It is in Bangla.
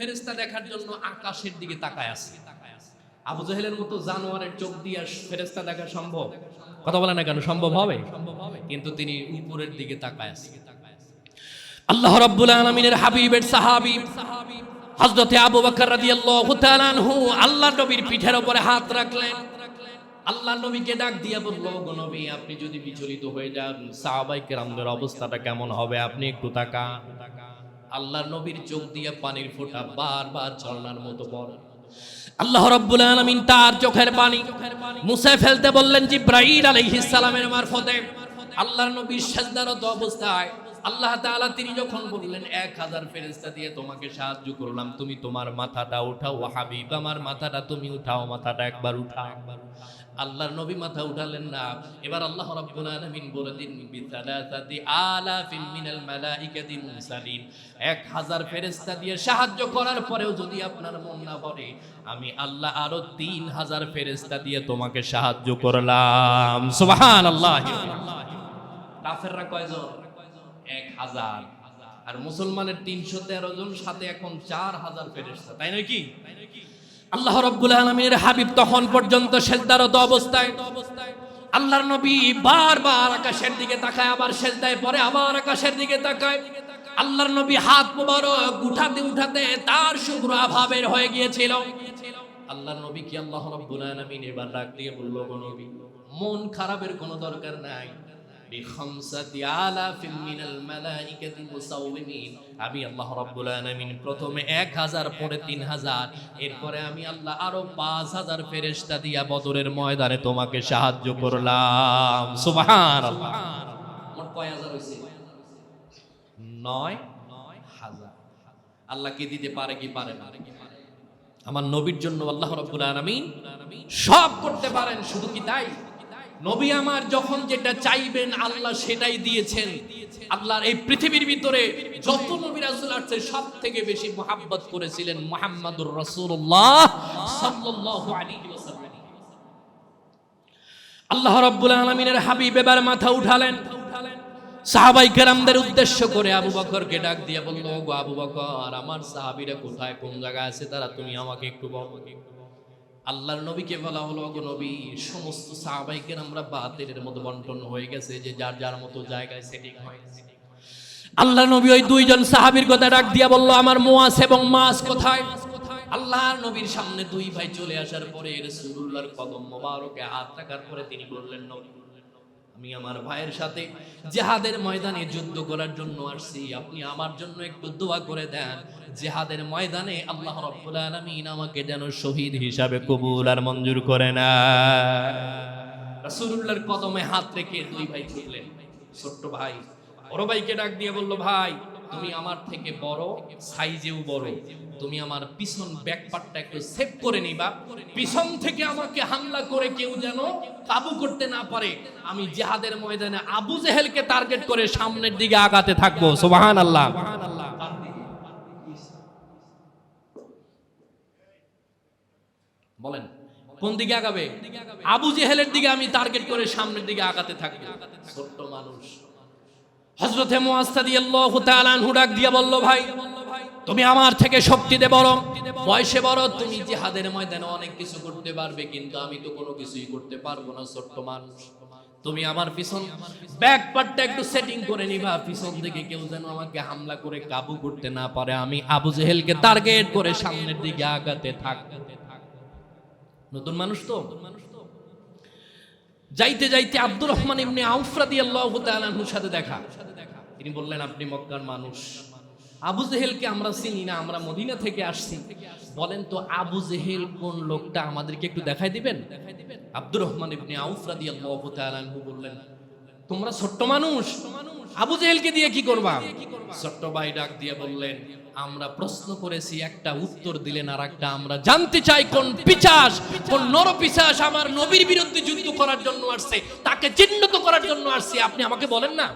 ফেরেশতা দেখার জন্য আকাশের দিকে তাকায় আছে। আবু জেহেলের মতো জানোয়ারের চোখ দিয়ে ফেরেশতা দেখা সম্ভব? কথা বলে না কেন, সম্ভব হবে? কিন্তু তিনি উপরের দিকে তাকায় আছে। আল্লাহ রাব্বুল আলামিনের হাবিবের সাহাবী হযরতে আবু বকর রাদিয়াল্লাহু তাআলা আনহু আল্লাহর নবীর পিঠের উপরে হাত রাখলেন। আল্লাহর নবীকে ডাক দিয়ে বলল, গো নবী, আপনি যদি বিচলিত হয়ে যান সাহাবায়ে কেরামদের অবস্থাটা কেমন হবে? আপনি একটু তাকান। আল্লাহর নবীর চোখ দিয়ে পানির ফোঁটা বারবার ঝরনার মতো পড়ে। আল্লাহ রাব্বুল আলামিন তার চোখের পানি মুছে ফেলতে বললেন জিবরাইল আলাইহিস সালামের মারফতে। আল্লাহর নবী সিজদারত অবস্থায় আল্লাহ তাআলা তিনি যখন বললেন 1000 ফেরেশতা দিয়ে তোমাকে সাহায্য করলাম, তুমি তোমার মাথাটা উঠাও হাবিব, আমার মাথাটা তুমি উঠাও, মাথাটা একবার উঠাও। আল্লাহর নবী মাথা উঠালেন না। এবার আল্লাহ রাব্বুল আলামিন বলে দিন বিসালাসাতি আলাফিন মিনাল মালাইকাতি মুরসালিন, 1000 ফেরেশতা দিয়ে সাহায্য করার পরেও যদি আপনার মন না ভরে, আমি আল্লাহ আরো 3000 ফেরেশতা দিয়ে তোমাকে সাহায্য করলাম। সুবহানাল্লাহ। কাফেররা কয়জন? 1000। আর মুসলমানের 313 জন, সাথে এখন 4000 ফেরেশতা, তাই নয় কি? আল্লাহ রাব্বুল আলামিনের হাবিব তখন পর্যন্ত সিজদারত অবস্থায়। আল্লাহর নবী বারবার আকাশের দিকে তাকায়, আবার সিজদায় পড়ে, আবার আকাশের দিকে তাকায়। আল্লাহর নবী হাত মোবারক উঠাতে উঠাতে তার শুভ্র আভা বের হয়ে গিয়েছিল। আল্লাহর নবী কি আল্লাহ রাব্বুল আলামিন এবার ডাক দিয়ে বলল, গো নবী, মন খারাপের কোনো দরকার নাই। আমি আল্লাহ রাব্বুল আলামিন প্রথমে 1000, পরে 3000, এরপরে আমি আল্লাহ আরো 5000 ফেরেশতা দিয়া বদরের ময়দানে তোমাকে সাহায্য করলাম। সুবহানাল্লাহ। মোট কয় হাজার হইছে? 9000। আল্লাহ কি দিতে পারে কি পারে না? আমার নবীর জন্য আল্লাহ রাব্বুল আলামিন সব করতে পারেন। শুধু কি তাই, নবী আমার যখন যেটা চাইবেন আল্লাহ সেটাই দিয়েছেন। আল্লাহর এই পৃথিবীর ভিতরে যত নবী রাসূল আসছে সব থেকে বেশি মুহাব্বত করেছিলেন মুহাম্মাদুর রাসূলুল্লাহ সাল্লাল্লাহু আলাইহি ওয়াসাল্লাম। আল্লাহ রাব্বুল আলামিনের হাবিব এবার মাথা উঠালেন। সাহাবায়ে কেরামদের উদ্দেশ্য করে আবু বকরকে ডাক দিয়ে বলল, গো আবু বকর, আমার সাহাবীরা কোথায়, কোন জায়গায় আছে তারা, তুমি আমাকে একটু বলো। আল্লাহর নবীকে বলা হলো, গো নবী, সমস্ত সাহাবায়ে কেরামরা বাতিলের মতো বন্টন হয়ে গেছে, যে যার যার মতো জায়গায় সেটিং হয়ে গেছে। আল্লাহর নবী ওই দুইজন সাহাবীর কথা ডাক দিয়া বলল, আমার মুয়াজ এবং মাস কোথায়? আল্লাহর নবীর সামনে দুই ভাই চলে আসার পরে রাসূলুল্লাহর কদম মোবারকে হাত রাখার পরে তিনি বললেন, নবী, আমি আমার ভাইয়ের সাথে জিহাদের ময়দানে যুদ্ধ করার জন্য আসছি, আপনি আমার জন্য একটু দোয়া করে দেন, জিহাদের ময়দানে আল্লাহ রাব্বুল আলামিন আমাকে যেন শহীদ হিসাবে কবুল আর মঞ্জুর করে না। রাসূলুল্লাহর কদমে হাত রেখে দুই ভাই ছুটলেন। ছোট্ট ভাই বড় ভাইকে ডাক দিয়ে বলল, ভাই, তুমি আমার থেকে বড়, সাইজেও বড়, তুমি আমার পিছন ব্যাক পার্টটা একটু সেভ করে নিবা, পিছন থেকে আমাকে হামলা করে কেউ যেন কাবু করতে না পারে। আমি জিহাদের ময়দানে আবু জেহেলকে টার্গেট করে সামনের দিকে আগাতে থাকবো। সুবহানাল্লাহ। বলেন কোন দিকে আগাবে? আবু জেহেলের দিকে আমি টার্গেট করে সামনের দিকে আগাতে থাকবো। ছোট্ট মানুষ হযরতে মুয়াজ রাদিয়াল্লাহু তাআলা আনহু ডাক দিয়া বলল, ভাই, তুমি আমার থেকে শক্তিতে বড়, বয়সে বড়, তুমি জিহাদের ময়দানে অনেক কিছু করতে পারবে, কিন্তু আমি তো কোনো কিছুই করতে পারবো না, ছোট্ট মানুষ। তুমি আমার পিছন ব্যাক পার্টটা একটু সেটিং করে নিবা, পিছন থেকে কেউ যেন আমাকে হামলা করে কাবু করতে না পারে, আমি আবু জেহেলকে টার্গেট করে সামনের দিকে আগাতে থাকবো। নতুন মানুষ তো। যাইতে যাইতে আব্দুর রহমান ইবনে আউফ রাদিয়াল্লাহু তাআলা আনহুর সাথে দেখা। তিনি বললেন, আপনি মক্কার মানুষ, আবু জেহেলকে আমরা চিনি না, আমরা মদিনা থেকে আসছি, বলেন তো আবু জেহেল কোন লোকটা, আমাদেরকে একটু দেখাই দিবেন? আব্দুর রহমান ইবনে আউফ রাদিয়াল্লাহু তাআলা আনহু বললেন, তোমরা ছোট্ট মানুষ, আবু জেহেলকে দিয়ে কি করবা? ছোট্ট ভাই ডাক দিয়ে বললেন, আমরা প্রশ্ন করেছি, একটা উত্তর দিলেন আর একটা, আমরা জানতে চাই কোন পিশাচ, কোন নরপিশাচ আমার নবীর বিরুদ্ধে যুদ্ধ করার জন্য আসছে, তাকে চিহ্নিত করার জন্য আসছে, আপনি আমাকে বলেন না।